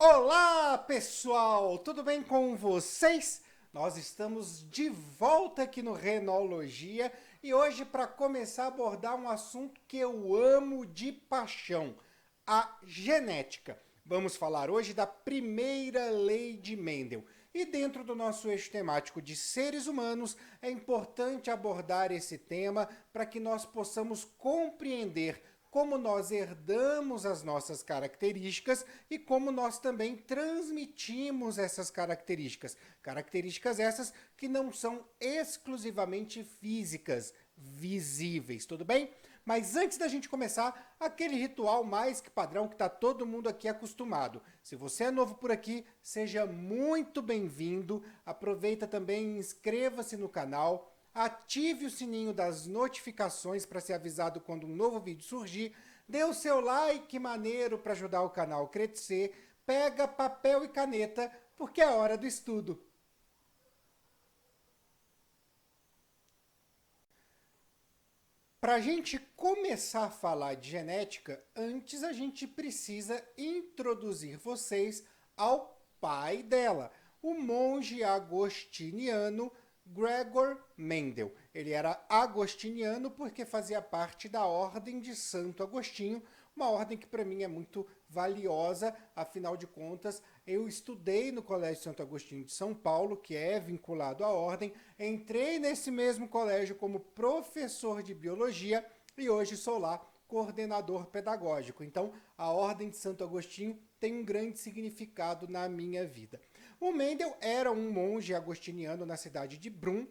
Olá, pessoal! Tudo bem com vocês? Nós estamos de volta aqui no Renologia e hoje para começar a abordar um assunto que eu amo de paixão, a genética. Vamos falar hoje da primeira lei de Mendel. E dentro do nosso eixo temático de seres humanos, é importante abordar esse tema para que nós possamos compreender como nós herdamos as nossas características e como nós também transmitimos essas características. Características essas que não são exclusivamente físicas, visíveis, tudo bem? Mas antes da gente começar, aquele ritual mais que padrão que está todo mundo aqui acostumado. Se você é novo por aqui, seja muito bem-vindo. Aproveita também e inscreva-se no canal. Ative o sininho das notificações para ser avisado quando um novo vídeo surgir. Dê o seu like maneiro para ajudar o canal a crescer. Pega papel e caneta, porque é hora do estudo. Para a gente começar a falar de genética, antes a gente precisa introduzir vocês ao pai dela, o monge agostiniano Gregor Mendel. Ele era agostiniano porque fazia parte da Ordem de Santo Agostinho, uma ordem que para mim é muito valiosa, afinal de contas, eu estudei no Colégio Santo Agostinho de São Paulo, que é vinculado à ordem, entrei nesse mesmo colégio como professor de biologia e hoje sou lá coordenador pedagógico. Então, a Ordem de Santo Agostinho tem um grande significado na minha vida. O Mendel era um monge agostiniano na cidade de Brum.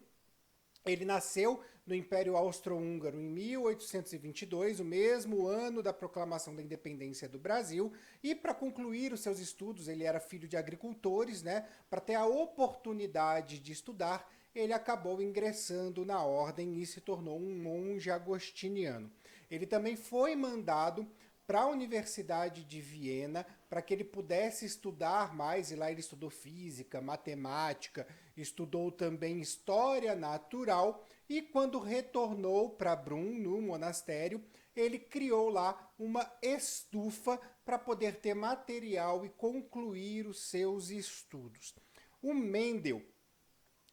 Ele nasceu no Império Austro-Húngaro em 1822, o mesmo ano da proclamação da independência do Brasil, e para concluir os seus estudos, ele era filho de agricultores, né? Para ter a oportunidade de estudar, ele acabou ingressando na ordem e se tornou um monge agostiniano. Ele também foi mandado para a Universidade de Viena para que ele pudesse estudar mais, e lá ele estudou física, matemática, estudou também história natural, e quando retornou para Brum, no monastério, ele criou lá uma estufa para poder ter material e concluir os seus estudos. O Mendel,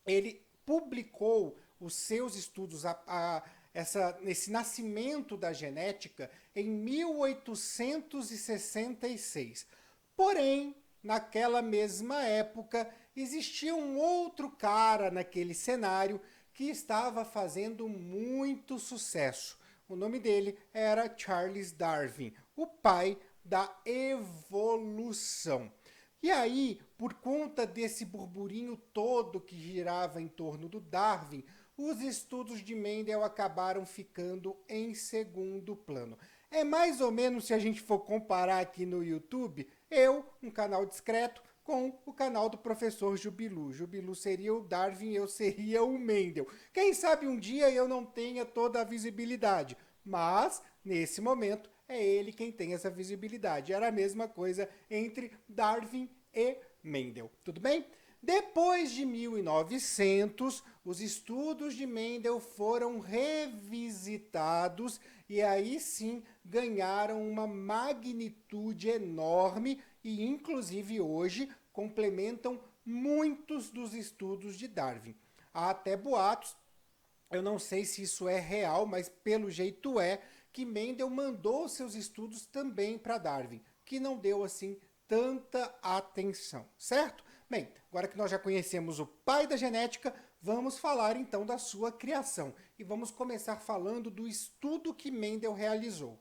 ele publicou os seus estudos, esse nascimento da genética em 1866. Porém, naquela mesma época, existia um outro cara naquele cenário que estava fazendo muito sucesso. O nome dele era Charles Darwin, o pai da evolução. E aí, por conta desse burburinho todo que girava em torno do Darwin, os estudos de Mendel acabaram ficando em segundo plano. É mais ou menos, se a gente for comparar aqui no YouTube, um canal discreto, com o canal do professor Jubilu. Jubilu seria o Darwin, eu seria o Mendel. Quem sabe um dia eu não tenha toda a visibilidade, mas nesse momento é ele quem tem essa visibilidade. Era a mesma coisa entre Darwin e Mendel. Tudo bem? Depois de 1900, os estudos de Mendel foram revisitados e aí sim ganharam uma magnitude enorme e inclusive hoje complementam muitos dos estudos de Darwin. Há até boatos, eu não sei se isso é real, mas pelo jeito é, que Mendel mandou seus estudos também para Darwin, que não deu assim tanta atenção, certo? Bem, agora que nós já conhecemos o pai da genética, vamos falar então da sua criação. E vamos começar falando do estudo que Mendel realizou.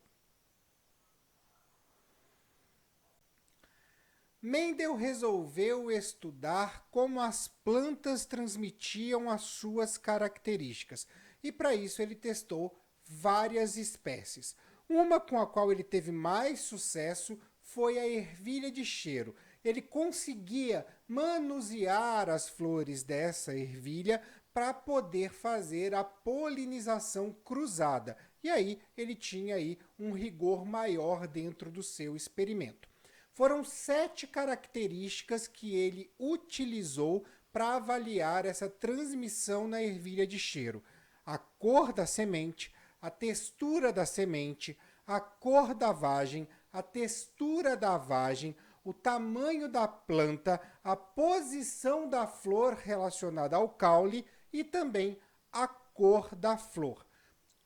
Mendel resolveu estudar como as plantas transmitiam as suas características. E para isso ele testou várias espécies. Uma com a qual ele teve mais sucesso foi a ervilha de cheiro. Ele conseguia manusear as flores dessa ervilha para poder fazer a polinização cruzada. E aí ele tinha aí um rigor maior dentro do seu experimento. Foram 7 características que ele utilizou para avaliar essa transmissão na ervilha de cheiro. A cor da semente, a textura da semente, a cor da vagem, a textura da vagem, o tamanho da planta, a posição da flor relacionada ao caule e também a cor da flor.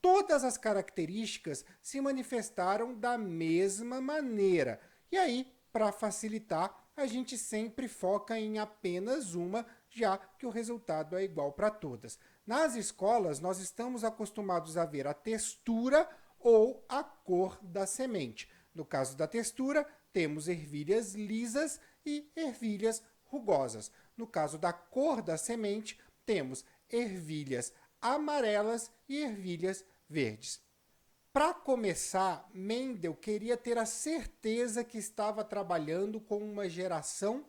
Todas as características se manifestaram da mesma maneira. E aí, para facilitar, a gente sempre foca em apenas uma, já que o resultado é igual para todas. Nas escolas, nós estamos acostumados a ver a textura ou a cor da semente. No caso da textura, temos ervilhas lisas e ervilhas rugosas. No caso da cor da semente, temos ervilhas amarelas e ervilhas verdes. Para começar, Mendel queria ter a certeza que estava trabalhando com uma geração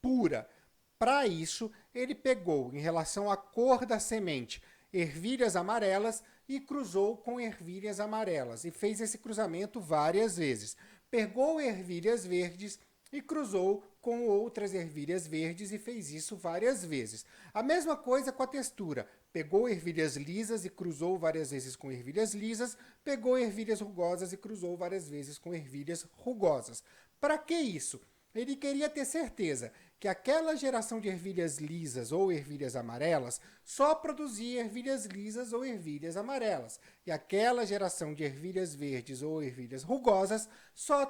pura. Para isso, ele pegou, em relação à cor da semente, ervilhas amarelas e cruzou com ervilhas amarelas. E fez esse cruzamento várias vezes. Pegou ervilhas verdes e cruzou com outras ervilhas verdes e fez isso várias vezes. A mesma coisa com a textura. Pegou ervilhas lisas e cruzou várias vezes com ervilhas lisas, pegou ervilhas rugosas e cruzou várias vezes com ervilhas rugosas. Para que isso? Ele queria ter certeza que aquela geração de ervilhas lisas ou ervilhas amarelas só produzia ervilhas lisas ou ervilhas amarelas. E aquela geração de ervilhas verdes ou ervilhas rugosas só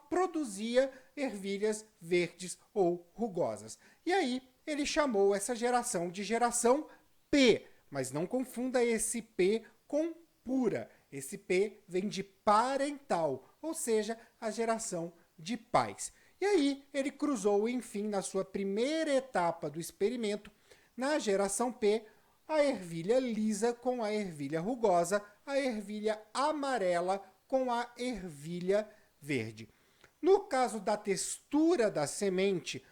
produzia ervilhas verdes ou rugosas. E aí ele chamou essa geração de geração P, mas não confunda esse P com pura. Esse P vem de parental, ou seja, a geração de pais. E aí ele cruzou, enfim, na sua primeira etapa do experimento, na geração P, a ervilha lisa com a ervilha rugosa, a ervilha amarela com a ervilha verde. No caso da textura da semente,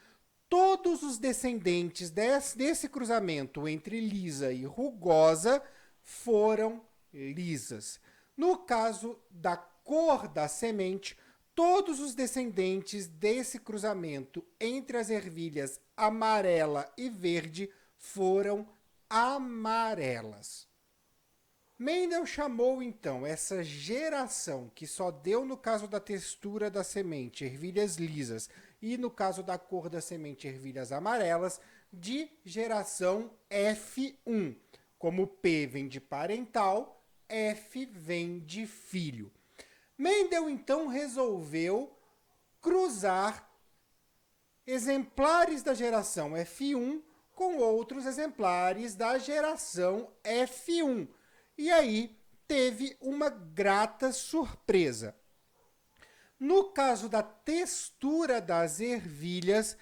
todos os descendentes desse cruzamento entre lisa e rugosa foram lisas. No caso da cor da semente, todos os descendentes desse cruzamento entre as ervilhas amarela e verde foram amarelas. Mendel chamou então essa geração, que só deu no caso da textura da semente ervilhas lisas e no caso da cor da semente ervilhas amarelas, de geração F1. Como P vem de parental, F vem de filho. Mendel então resolveu cruzar exemplares da geração F1 com outros exemplares da geração F1. E aí teve uma grata surpresa. No caso da textura das ervilhas,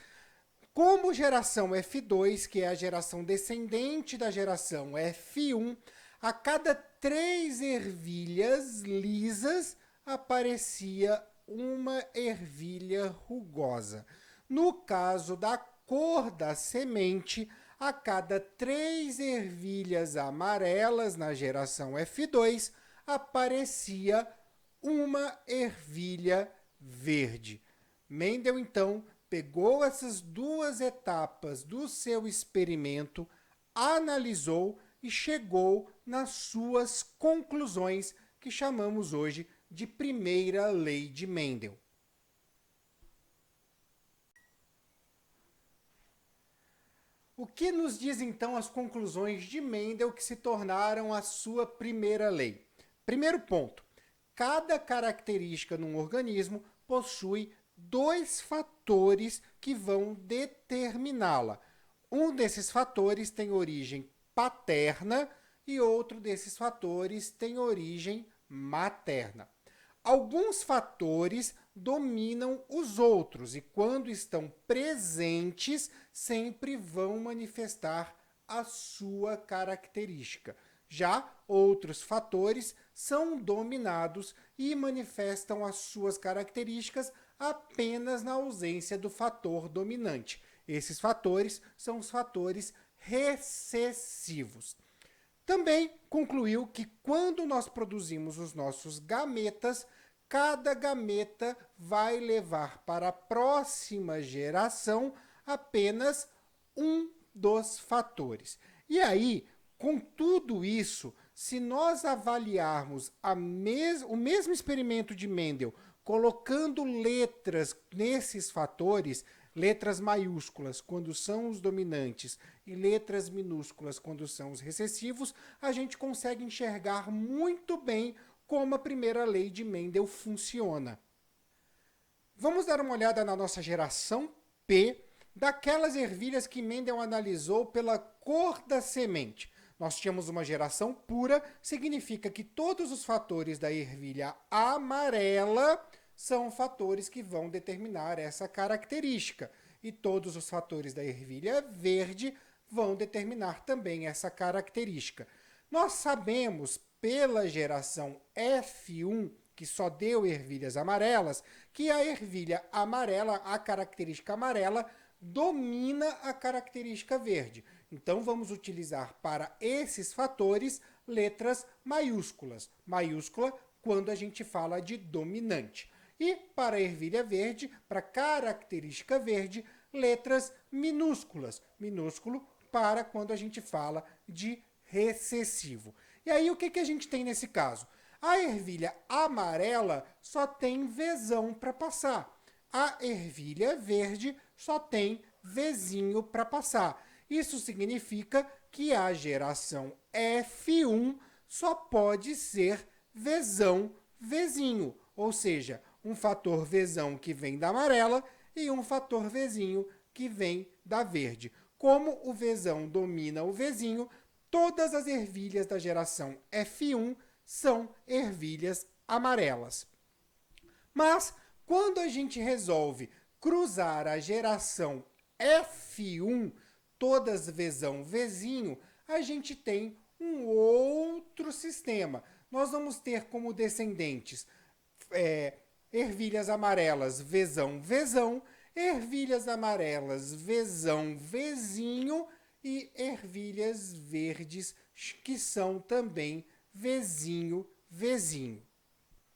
como geração F2, que é a geração descendente da geração F1, a cada 3 ervilhas lisas aparecia uma ervilha rugosa. No caso da cor da semente, a cada 3 ervilhas amarelas na geração F2, aparecia uma ervilha verde. Mendel, então, pegou essas duas etapas do seu experimento, analisou e chegou nas suas conclusões, que chamamos hoje de primeira lei de Mendel. O que nos diz então as conclusões de Mendel que se tornaram a sua primeira lei? Primeiro ponto: cada característica num organismo possui 2 fatores que vão determiná-la. Um desses fatores tem origem paterna e outro desses fatores tem origem materna. Alguns fatores dominam os outros e, quando estão presentes, sempre vão manifestar a sua característica. Já outros fatores são dominados e manifestam as suas características apenas na ausência do fator dominante. Esses fatores são os fatores recessivos. Também concluiu que quando nós produzimos os nossos gametas, cada gameta vai levar para a próxima geração apenas um dos fatores. E aí, com tudo isso, se nós avaliarmos o mesmo experimento de Mendel colocando letras nesses fatores, letras maiúsculas quando são os dominantes e letras minúsculas quando são os recessivos, a gente consegue enxergar muito bem como a primeira lei de Mendel funciona. Vamos dar uma olhada na nossa geração P, daquelas ervilhas que Mendel analisou pela cor da semente. Nós tínhamos uma geração pura, significa que todos os fatores da ervilha amarela são fatores que vão determinar essa característica. E todos os fatores da ervilha verde vão determinar também essa característica. Nós sabemos, pela geração F1, que só deu ervilhas amarelas, que a ervilha amarela, a característica amarela, domina a característica verde. Então, vamos utilizar para esses fatores letras maiúsculas. Maiúscula quando a gente fala de dominante. E para a ervilha verde, para característica verde, letras minúsculas. Minúsculo para quando a gente fala de recessivo. E aí, o que a gente tem nesse caso? A ervilha amarela só tem Vzão para passar. A ervilha verde só tem Vzinho para passar. Isso significa que a geração F1 só pode ser Vzão, Vzinho. Ou seja, um fator Vzão que vem da amarela e um fator Vzinho que vem da verde. Como o Vzão domina o Vzinho, todas as ervilhas da geração F1 são ervilhas amarelas. Mas, quando a gente resolve cruzar a geração F1, todas Vzão, Vzinho, a gente tem um outro sistema. Nós vamos ter como descendentes ervilhas amarelas, Vzão, Vzão, ervilhas amarelas, Vzão, Vzinho e ervilhas verdes, que são também Vzinho, Vzinho.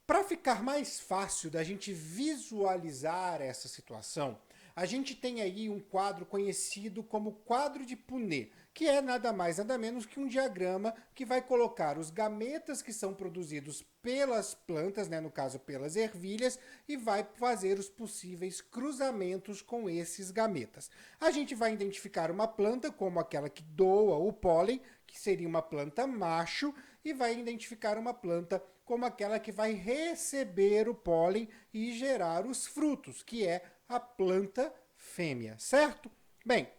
Para ficar mais fácil da gente visualizar essa situação, a gente tem aí um quadro conhecido como quadro de Punnett, que é nada mais nada menos que um diagrama que vai colocar os gametas que são produzidos pelas plantas, no caso pelas ervilhas, e vai fazer os possíveis cruzamentos com esses gametas. A gente vai identificar uma planta como aquela que doa o pólen, que seria uma planta macho, e vai identificar uma planta como aquela que vai receber o pólen e gerar os frutos, que é a planta fêmea, certo? Bem,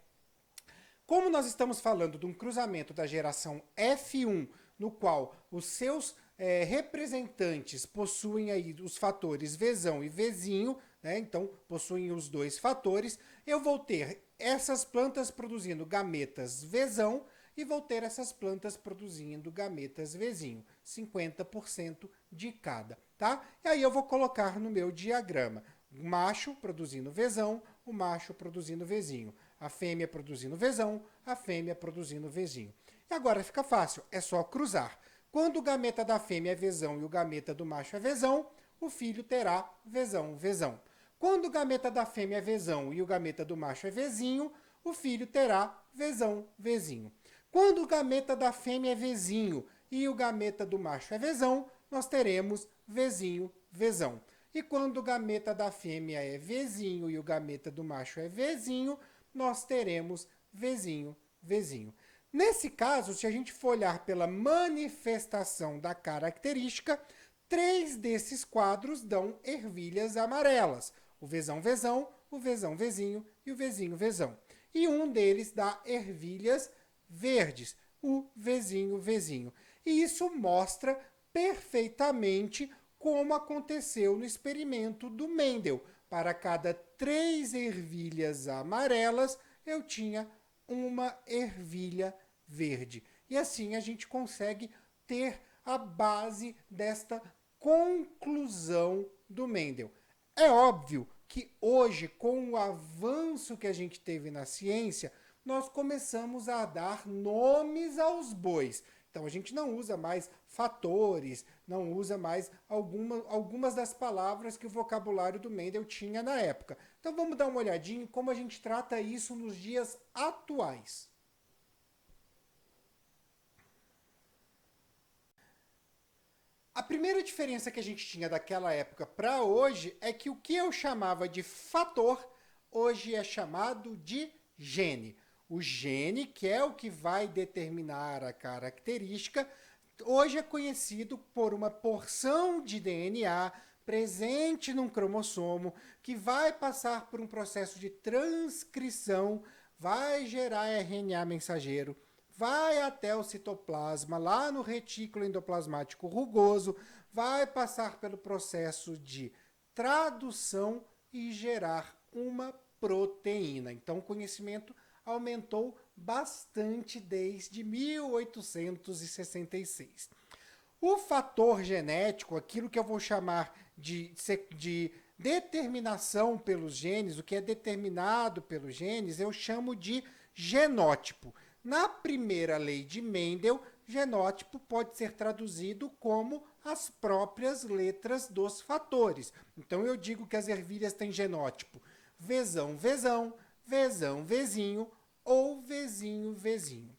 como nós estamos falando de um cruzamento da geração F1, no qual os seus representantes possuem aí os fatores Vzão e Vzinho, então possuem os dois fatores, eu vou ter essas plantas produzindo gametas Vzão e vou ter essas plantas produzindo gametas Vzinho, 50% de cada, tá? E aí eu vou colocar no meu diagrama o macho produzindo Vzão, o macho produzindo Vzinho, a fêmea produzindo Vzão, a fêmea produzindo Vzinho. E agora fica fácil, é só cruzar. Quando o gameta da fêmea é Vzão e o gameta do macho é Vzão, o filho terá Vzão, Vzão. Quando o gameta da fêmea é Vzão e o gameta do macho é Vzinho, o filho terá Vzão, Vzinho. Quando o gameta da fêmea é Vzinho e o gameta do macho é Vzão, nós teremos Vzinho, Vzão. E quando o gameta da fêmea é Vzinho e o gameta do macho é Vzinho, nós teremos Vzinho, Vzinho. Nesse caso, se a gente for olhar pela manifestação da característica, 3 desses quadros dão ervilhas amarelas. O Vzão, Vzão, o Vzão, Vzinho e o Vzinho, Vzão. E um deles dá ervilhas verdes, o Vzinho, Vzinho. E isso mostra perfeitamente como aconteceu no experimento do Mendel. Para cada 3 ervilhas amarelas, eu tinha uma ervilha verde. E assim a gente consegue ter a base desta conclusão do Mendel. É óbvio que hoje, com o avanço que a gente teve na ciência, nós começamos a dar nomes aos bois. Então a gente não usa mais fatores, não usa mais algumas das palavras que o vocabulário do Mendel tinha na época. Então vamos dar uma olhadinha em como a gente trata isso nos dias atuais. A primeira diferença que a gente tinha daquela época para hoje é que o que eu chamava de fator, hoje é chamado de gene. O gene, que é o que vai determinar a característica, hoje é conhecido por uma porção de DNA presente num cromossomo que vai passar por um processo de transcrição, vai gerar RNA mensageiro, vai até o citoplasma, lá no retículo endoplasmático rugoso, vai passar pelo processo de tradução e gerar uma proteína. Então o conhecimento aumentou bastante desde 1866. O fator genético, aquilo que eu vou chamar de determinação pelos genes, o que é determinado pelos genes, eu chamo de genótipo. Na primeira lei de Mendel, genótipo pode ser traduzido como as próprias letras dos fatores. Então eu digo que as ervilhas têm genótipo Vzão, Vzão, Vzão, Vzinho ou Vzinho, Vzinho.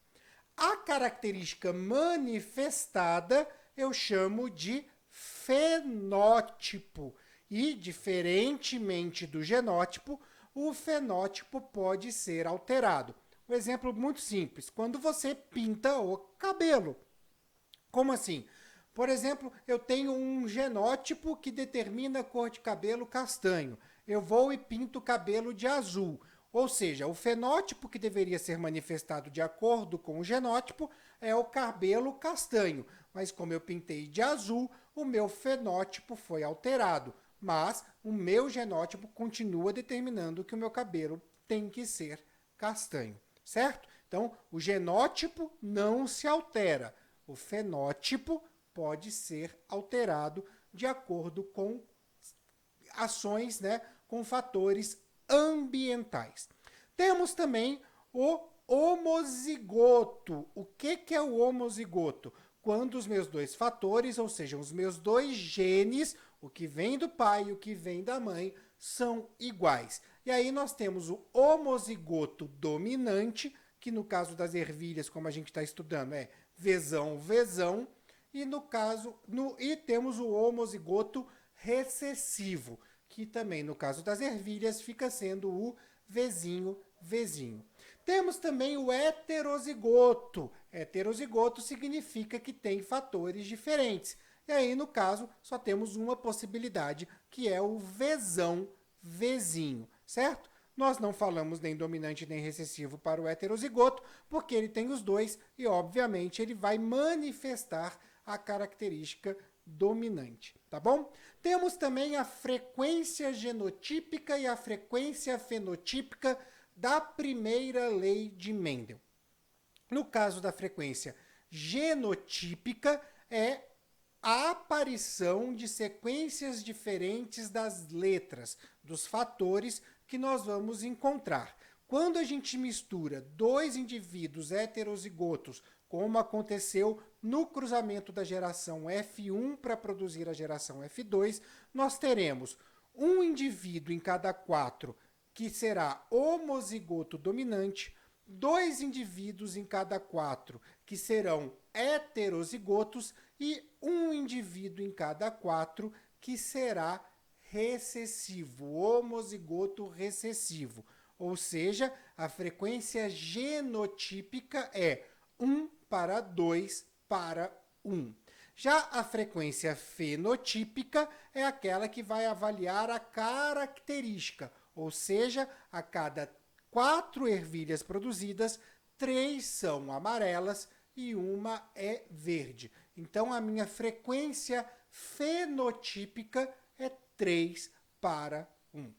A característica manifestada eu chamo de fenótipo. E, diferentemente do genótipo, o fenótipo pode ser alterado. Um exemplo muito simples, quando você pinta o cabelo. Como assim? Por exemplo, eu tenho um genótipo que determina a cor de cabelo castanho. Eu vou e pinto o cabelo de azul. Ou seja, o fenótipo que deveria ser manifestado de acordo com o genótipo é o cabelo castanho. Mas como eu pintei de azul, o meu fenótipo foi alterado. Mas o meu genótipo continua determinando que o meu cabelo tem que ser castanho, certo? Então, o genótipo não se altera. O fenótipo pode ser alterado de acordo com ações, né, com fatores ambientais. Temos também o homozigoto. O que é o homozigoto? Quando os meus dois fatores, ou seja, os meus dois genes, o que vem do pai e o que vem da mãe, são iguais. E aí nós temos o homozigoto dominante, que no caso das ervilhas, como a gente está estudando, é Vzão, Vzão, e no caso, e temos o homozigoto recessivo, que também no caso das ervilhas fica sendo o Vzinho, Vzinho. Temos também o heterozigoto. Heterozigoto significa que tem fatores diferentes. E aí, no caso, só temos uma possibilidade, que é o Vzão, Vzinho, certo? Nós não falamos nem dominante nem recessivo para o heterozigoto, porque ele tem os dois e, obviamente, ele vai manifestar a característica dominante, tá bom? Temos também a frequência genotípica e a frequência fenotípica da primeira lei de Mendel. No caso da frequência genotípica, é a aparição de sequências diferentes das letras, dos fatores que nós vamos encontrar. Quando a gente mistura dois indivíduos heterozigotos, como aconteceu no cruzamento da geração F1 para produzir a geração F2, nós teremos um indivíduo em cada quatro que será homozigoto dominante, dois indivíduos em cada quatro que serão heterozigotos e um indivíduo em cada quatro que será recessivo, homozigoto recessivo. Ou seja, a frequência genotípica é 1 para 2 para 1. Já a frequência fenotípica é aquela que vai avaliar a característica, ou seja, a cada 4 ervilhas produzidas, 3 são amarelas e uma é verde. Então, a minha frequência fenotípica é 3 para 1.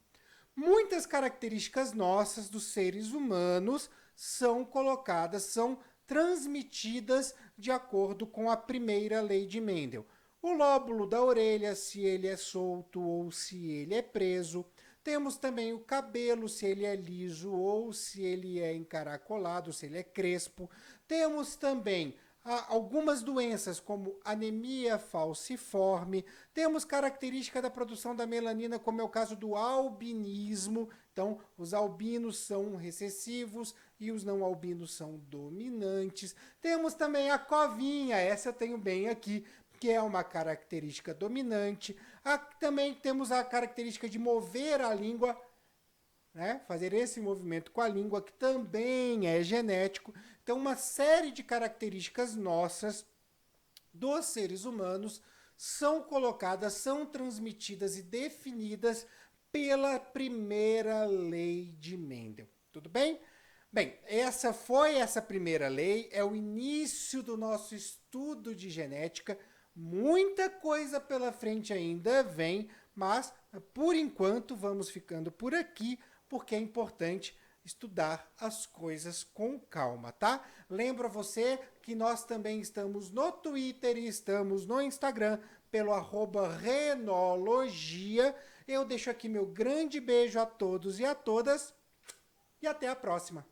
Muitas características nossas dos seres humanos são colocadas, são transmitidas de acordo com a primeira lei de Mendel. O lóbulo da orelha, se ele é solto ou se ele é preso. Temos também o cabelo, se ele é liso ou se ele é encaracolado, se ele é crespo. Temos também algumas doenças, como anemia falciforme. Temos característica da produção da melanina, como é o caso do albinismo. Então, os albinos são recessivos e os não albinos são dominantes. Temos também a covinha, essa eu tenho bem aqui, que é uma característica dominante. Também temos a característica de mover a língua, né? Fazer esse movimento com a língua, que também é genético. Então, uma série de características nossas dos seres humanos são colocadas, são transmitidas e definidas pela primeira lei de Mendel. Tudo bem? Bem, essa primeira lei, é o início do nosso estudo de genética. Muita coisa pela frente ainda vem, mas por enquanto vamos ficando por aqui, porque é importante estudar as coisas com calma, tá? Lembro a você que nós também estamos no Twitter e estamos no Instagram pelo @renologia. Eu deixo aqui meu grande beijo a todos e a todas e até a próxima.